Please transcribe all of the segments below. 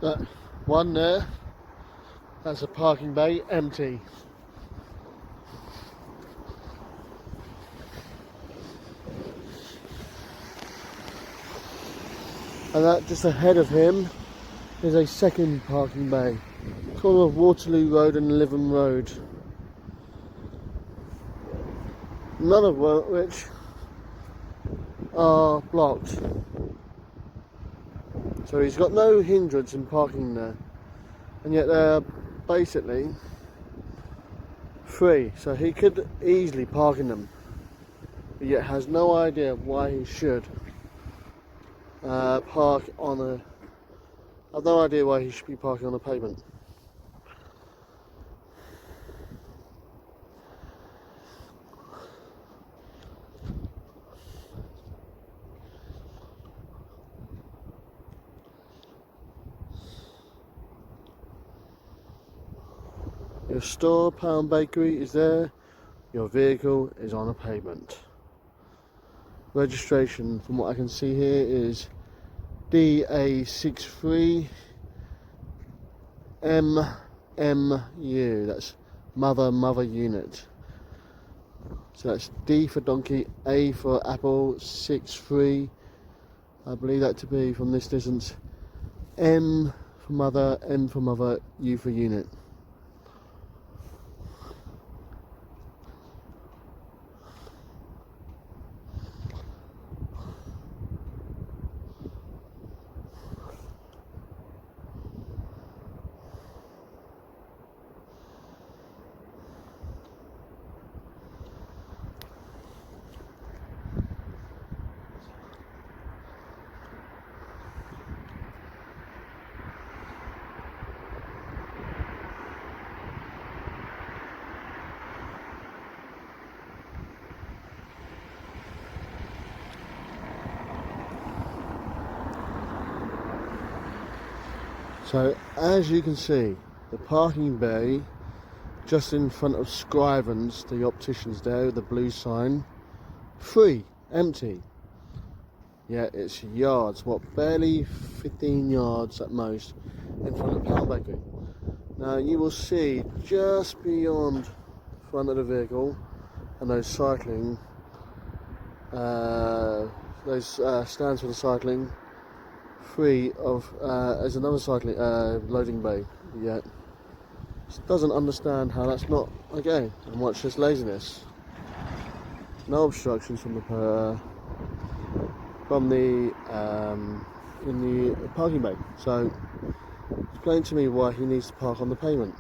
That one there, that's a parking bay, empty. And that just ahead of him is a second parking bay. Corner of Waterloo Road and Lytham Road. None of which are blocked. So he's got no hindrance in parking there. And yet they're basically free. So he could easily park in them. But yet has no idea why he should park on a... I've no idea why he should be parking on a pavement. Your store, pound bakery is there. Your vehicle is on a pavement. Registration, from what I can see here, is DA63 MMU. That's mother unit. So that's D for donkey, A for apple, 63. I believe that to be, from this distance, M for mother, N for mother, U for unit. So as you can see, the parking bay just in front of Scriven's, the opticians there with the blue sign, free, empty. Yeah, it's yards, what, barely 15 yards at most in front of Pound Bakery. Now you will see just beyond the front of the vehicle and those cycling, stands for the cycling, free of, there's another cycling loading bay. Yet just doesn't understand how that's not okay, and watch this laziness. No obstructions from the in the parking bay. So explain to me why he needs to park on the pavement.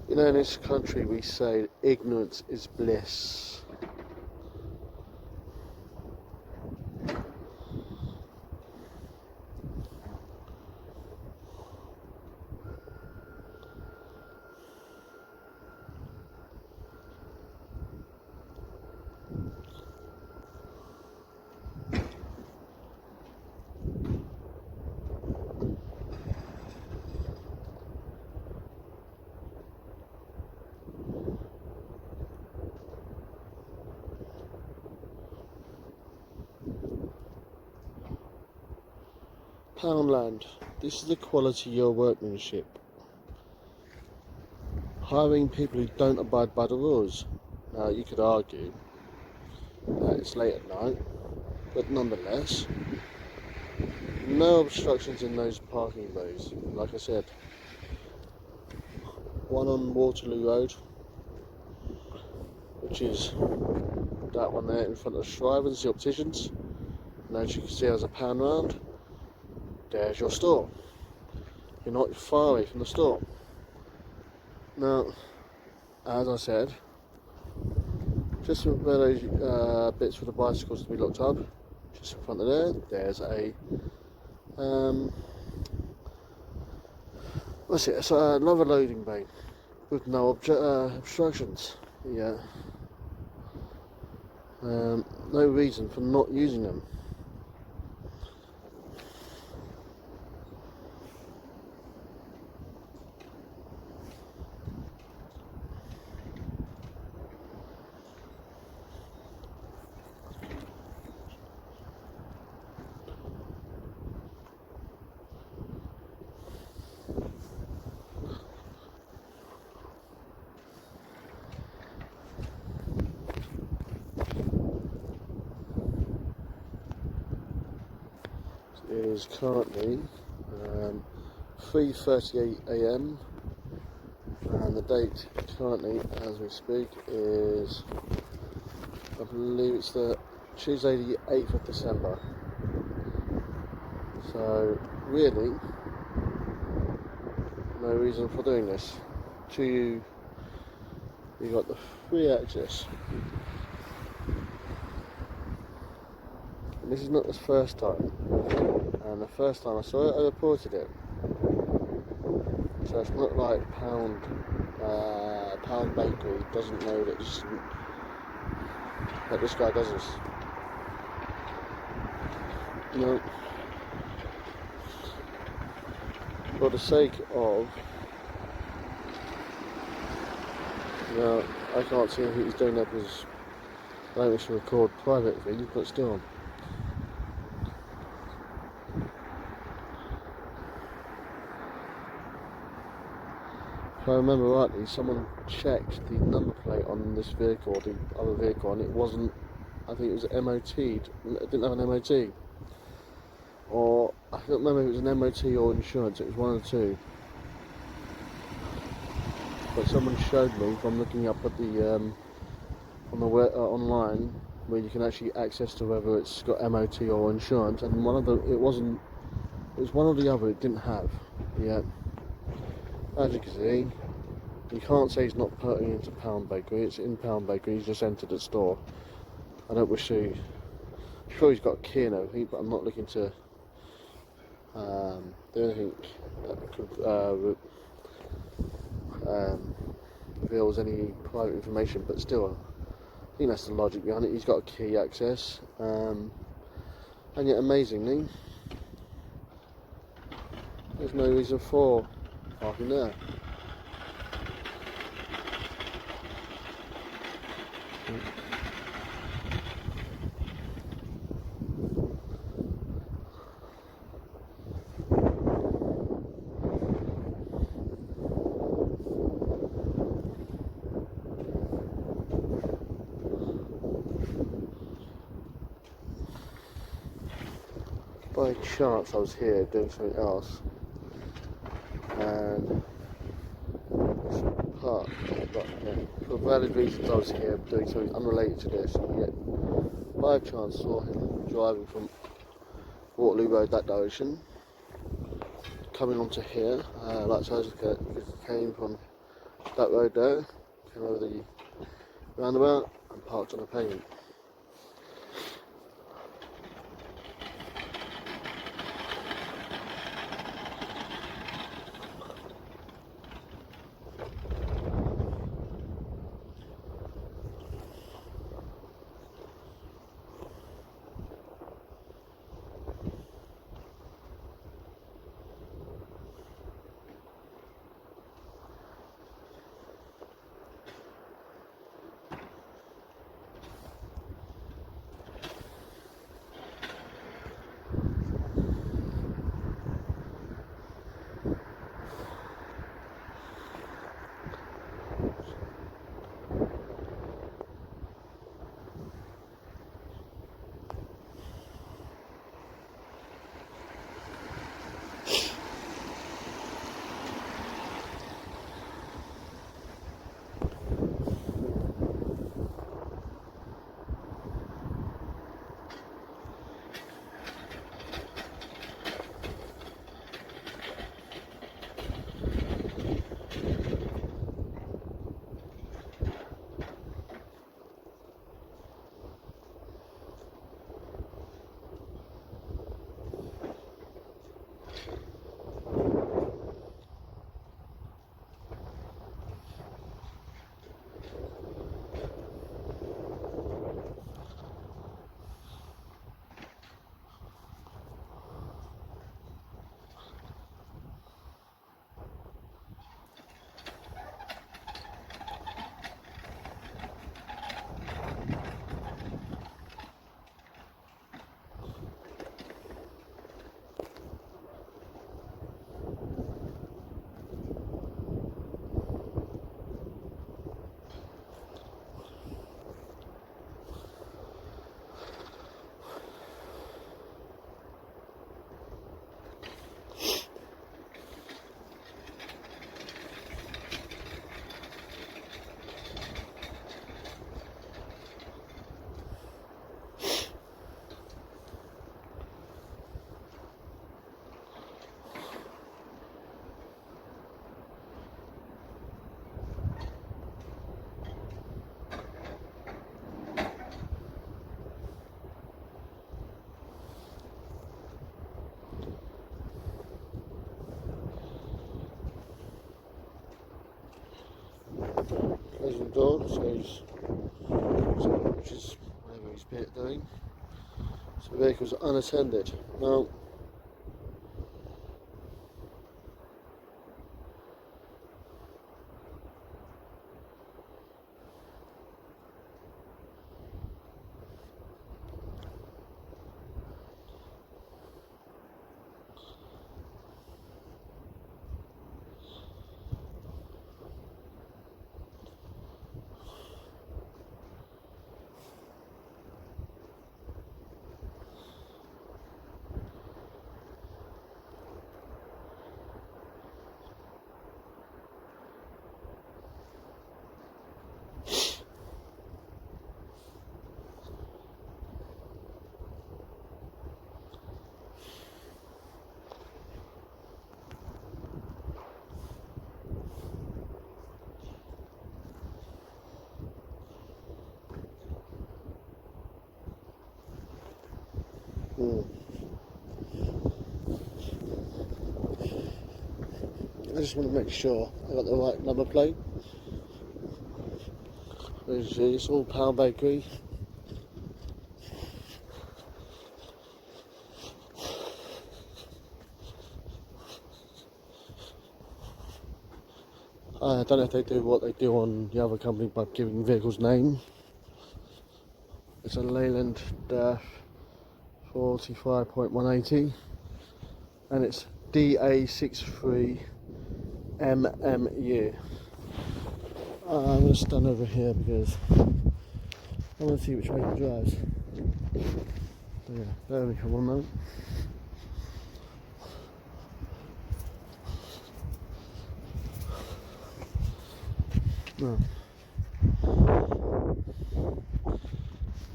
You know, in this country we say ignorance is bliss. Poundland, this is the quality of your workmanship. Hiring people who don't abide by the rules. Now you could argue that it's late at night, but nonetheless, no obstructions in those parking bays. Like I said, one on Waterloo Road, which is that one there in front of Shrivens, the opticians. And as you can see, there's a pan round. There's your store. You're not far away from the store. Now, as I said, just where those bits for the bicycles to be looked up, just in front of there, there's a what's it? It's another loading bay with no obstructions. Yeah. No reason for not using them. It is currently 3:38 AM, and the date currently, as we speak, is, I believe it's the Tuesday the 8th of December. So really, no reason for doing this. You got the free access. And this is not the first time. And the first time I saw it, I reported it. So it's not like Pound Bakery doesn't know that this guy does this. You know, for the sake of, you know, I can't see who he's doing that because I don't wish to record private things, but still. If I remember rightly, someone checked the number plate on this vehicle, or the other vehicle, and it wasn't, I think it was MOT'd, it didn't have an MOT. Or, I don't remember if it was an MOT or insurance, it was one of the two. But someone showed me from looking up at the, on the online, where you can actually access to whether it's got MOT or insurance, and one of them, it was one or the other it didn't have. Yeah. As you can see, you can't say he's not putting into Pound Bakery. It's in Pound Bakery. He's just entered the store. I don't wish to. I'm sure he's got a key and everything, but I'm not looking to do anything that could reveals any private information. But still, I think that's the logic behind it. He's got a key access, and yet amazingly, there's no reason for parking there. By chance I was here doing something else, and for valid reasons I was here doing something unrelated to this, and yet by chance saw him driving from Waterloo Road that direction, coming onto here, like so, because he came from that road there, came over the roundabout and parked on the pavement. Closing the door, which is whatever he's doing. So the vehicle's unattended. Now, I just want to make sure I got the right number plate. As you see, it's all Pound Bakery. I don't know if they do what they do on the other company by giving vehicles name. It's a Leyland 45.180 and it's DA63MMU. I'm going to stand over here because I want to see which way he drives. So yeah, bear with me for one moment. No.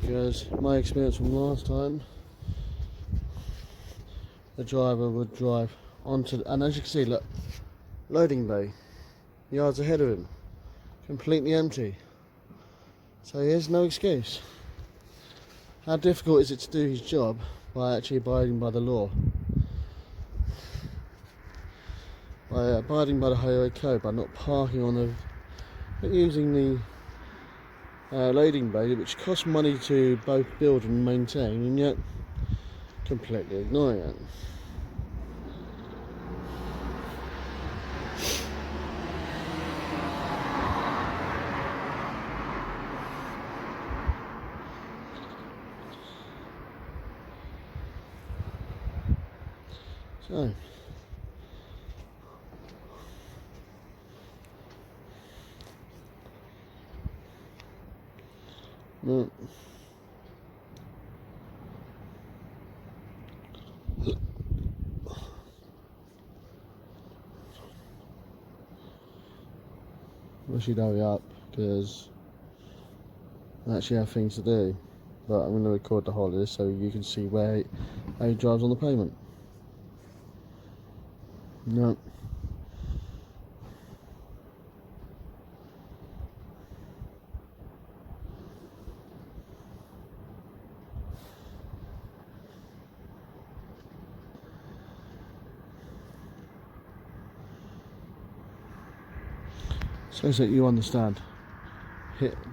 Because my experience from last time, the driver would drive onto, and as you can see, look, loading bay, yards ahead of him, completely empty. So he has no excuse. How difficult is it to do his job by actually abiding by the law? By abiding by the highway code, by not parking on the, but using the loading bay, which costs money to both build and maintain, and yet completely ignoring it. So, no. I should hurry up because I actually have things to do, but I'm going to record the whole of this so you can see where how he drives on the pavement. No. So that you understand.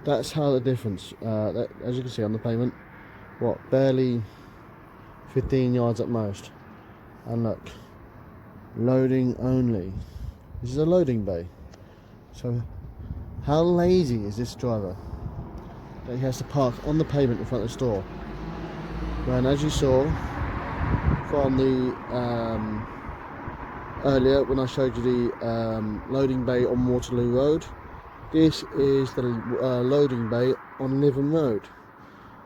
That's how the difference, that, as you can see on the pavement, what, barely 15 yards at most. And look, loading only. This is a loading bay. So how lazy is this driver that he has to park on the pavement in front of the store? When, as you saw from the earlier when I showed you the loading bay on Waterloo Road, this is the loading bay on Lytham Road.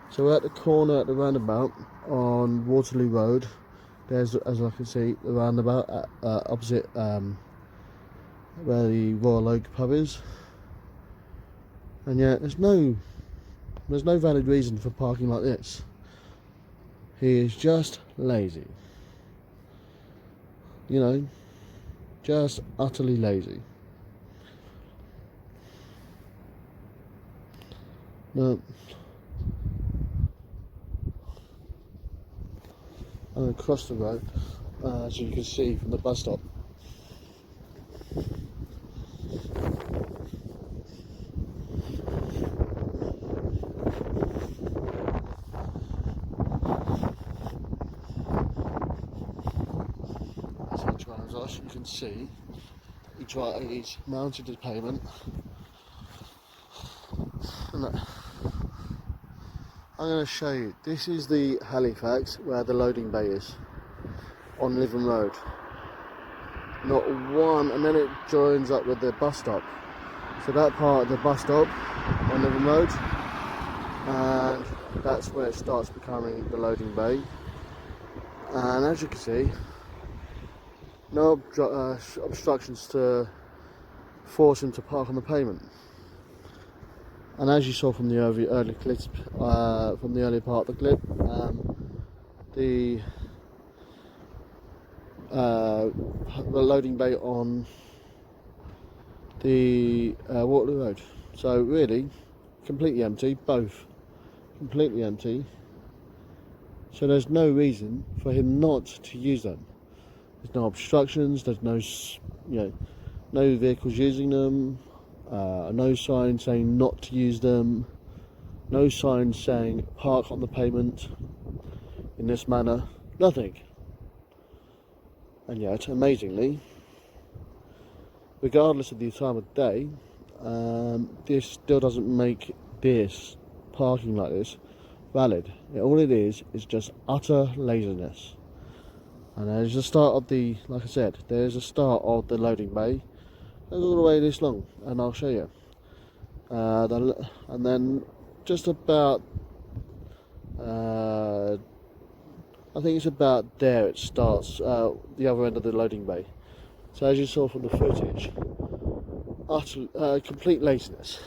So we're at the corner at the roundabout on Waterloo Road. There's, as I can see, the roundabout at, opposite where the Royal Oak pub is. And yet there's no valid reason for parking like this. He is just lazy. You know, just utterly lazy. No. And across the road, as you can see from the bus stop. drives us, you can see he's mounted his pavement. And look, I'm going to show you. This is the Halifax where the loading bay is on Lytham Road. Not one, and then it joins up with the bus stop. So that part of the bus stop on Lytham Road, and that's where it starts becoming the loading bay. And as you can see, no obstructions to force him to park on the pavement. And as you saw from the early clip, from the early part of the clip, the loading bay on the Waterloo Road. So really, completely empty, both completely empty. So there's no reason for him not to use them. There's no obstructions. There's no, no vehicles using them. No sign saying not to use them. No sign saying park on the pavement in this manner. Nothing. And yet, amazingly, regardless of the time of day, this still doesn't make this parking like this valid. All it is just utter laziness. And there's the start of the, like I said, there's a start of the loading bay. It's all the way this long, and I'll show you. And then just about, I think it's about there it starts, the other end of the loading bay. So as you saw from the footage, utter, complete laziness.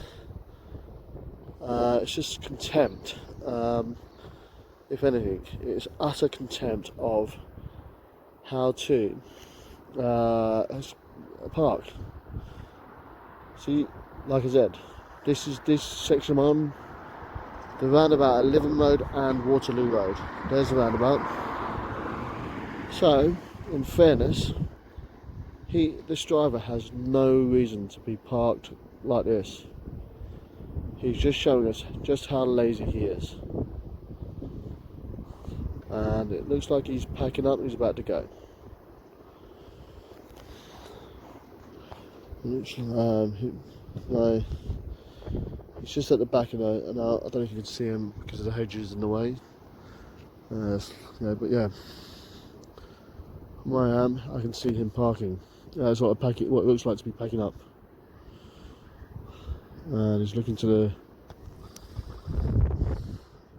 It's just contempt. If anything, it's utter contempt of how to park. See, like I said, this section I'm on, the roundabout at Lytham Road and Waterloo Road. There's the roundabout. So, in fairness, this driver has no reason to be parked like this. He's just showing us just how lazy he is. And it looks like he's packing up and he's about to go. He's just at the back of the, and I don't know if you can see him because of the hedges in the way. But yeah, where I am, I can see him parking. That's what what it looks like to be packing up. And he's looking to the.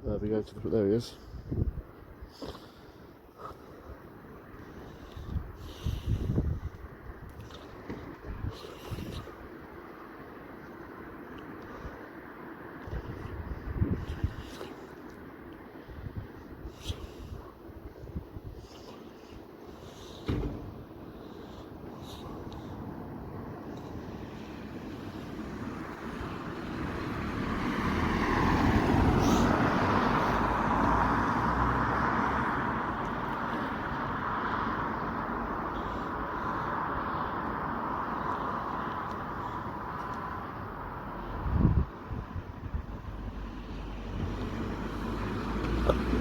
There he is.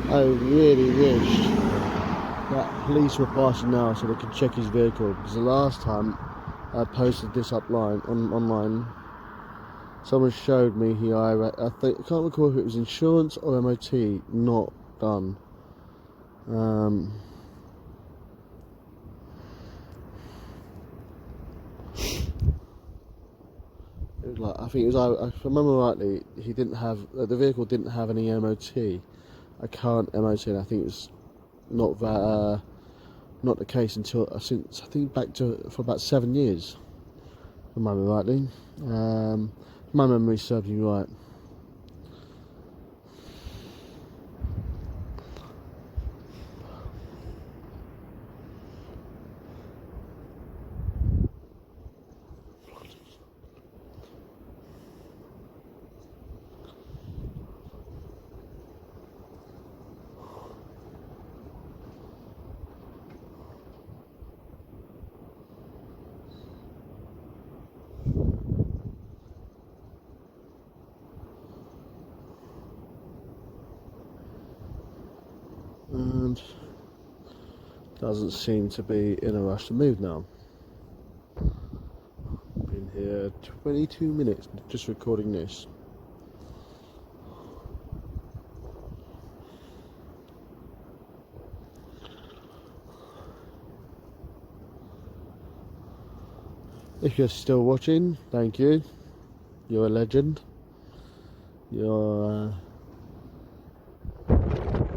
I really wish that police were passing now so they could check his vehicle, because the last time I posted this online, someone showed me I can't recall if it was insurance or MOT not done. It was like, I think it was, if I remember rightly, he didn't have, the vehicle didn't have any MOT, a current MOT, and I think it was not the case until since I think for about 7 years, if I remember rightly. My memory serves me right. doesn't seem to be in a rush to move now. Been here 22 minutes just recording this. If you're still watching, thank you. You're a legend. You're I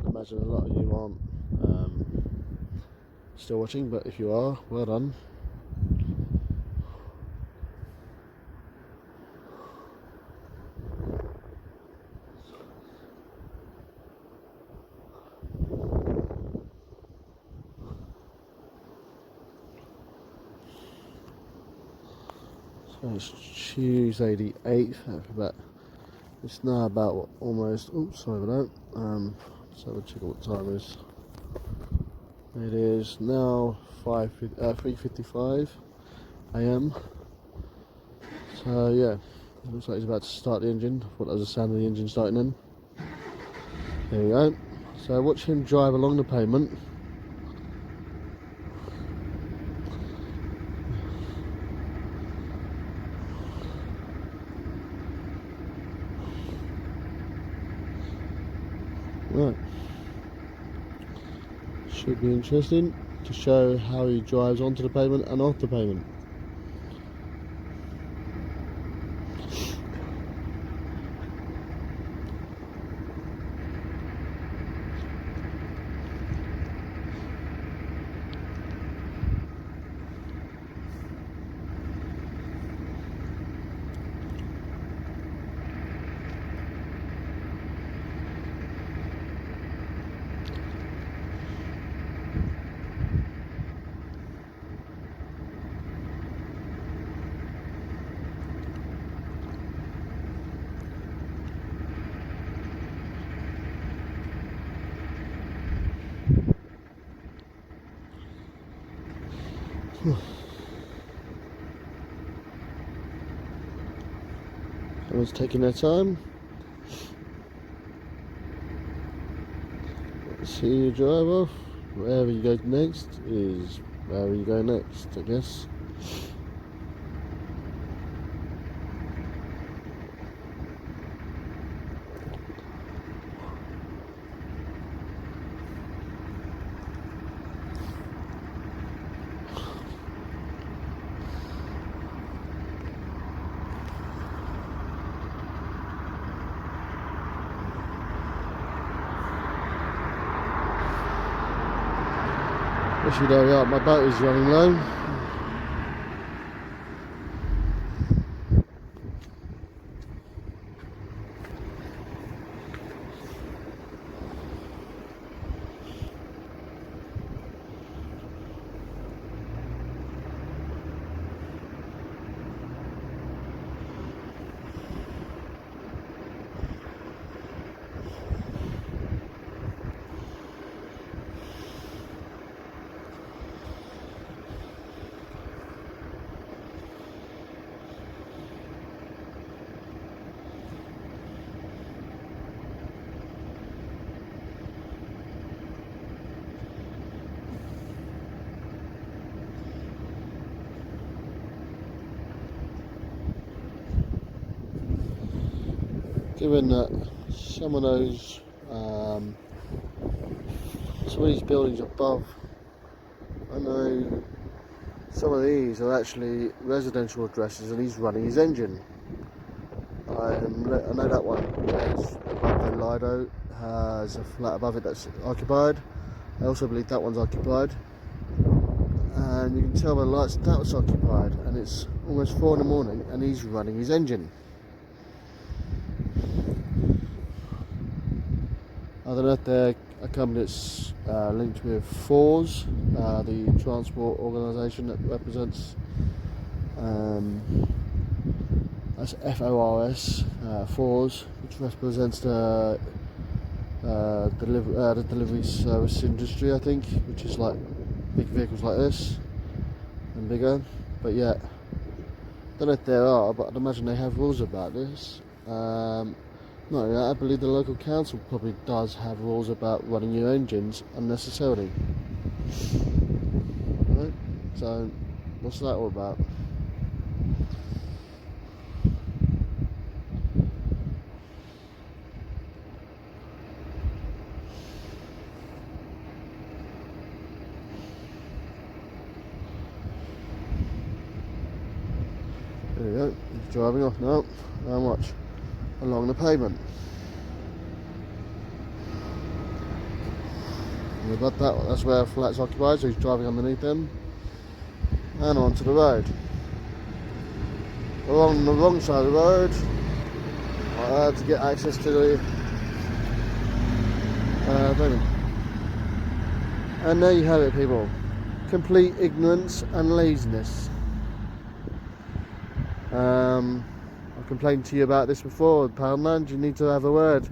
imagine a lot of you aren't still watching, but if you are, well done. So it's Tuesday the 8th. It's now about what, almost. Oh, sorry about that. Let's have a check what time it is. It is now 3:55 a.m. So yeah, it looks like he's about to start the engine. I thought that was the sound of the engine starting in. There we go. So watch him drive along the pavement. Right. Should be interesting to show how he drives onto the pavement and off the pavement. Everyone's taking their time. See you drive off. Wherever you go next is wherever you go next, I guess. Actually, there we are. My boat is running low. Given that some of those, some of these buildings above, I know some of these are actually residential addresses, and he's running his engine. I know that one is above the Lido, has a flat above it that's occupied. I also believe that one's occupied, and you can tell by the lights that was occupied, and it's almost 4 in the morning and he's running his engine. I don't know if they're a company that's linked with FORS, the transport organisation that represents, that's FORS, FORS, which represents the delivery service industry, I think, which is like big vehicles like this and bigger. But yeah, don't know if there are, but I'd imagine they have rules about this. No, I believe the local council probably does have rules about running your engines unnecessarily. So what's that all about? There we go, he's driving off now, and watch, along the pavement. And we've got that, that's where flats occupied, so he's driving underneath them, and onto the road. Along the wrong side of the road, to get access to the pavement. And there you have it, people. Complete ignorance and laziness. I've complained to you about this before, pal man. You need to have a word.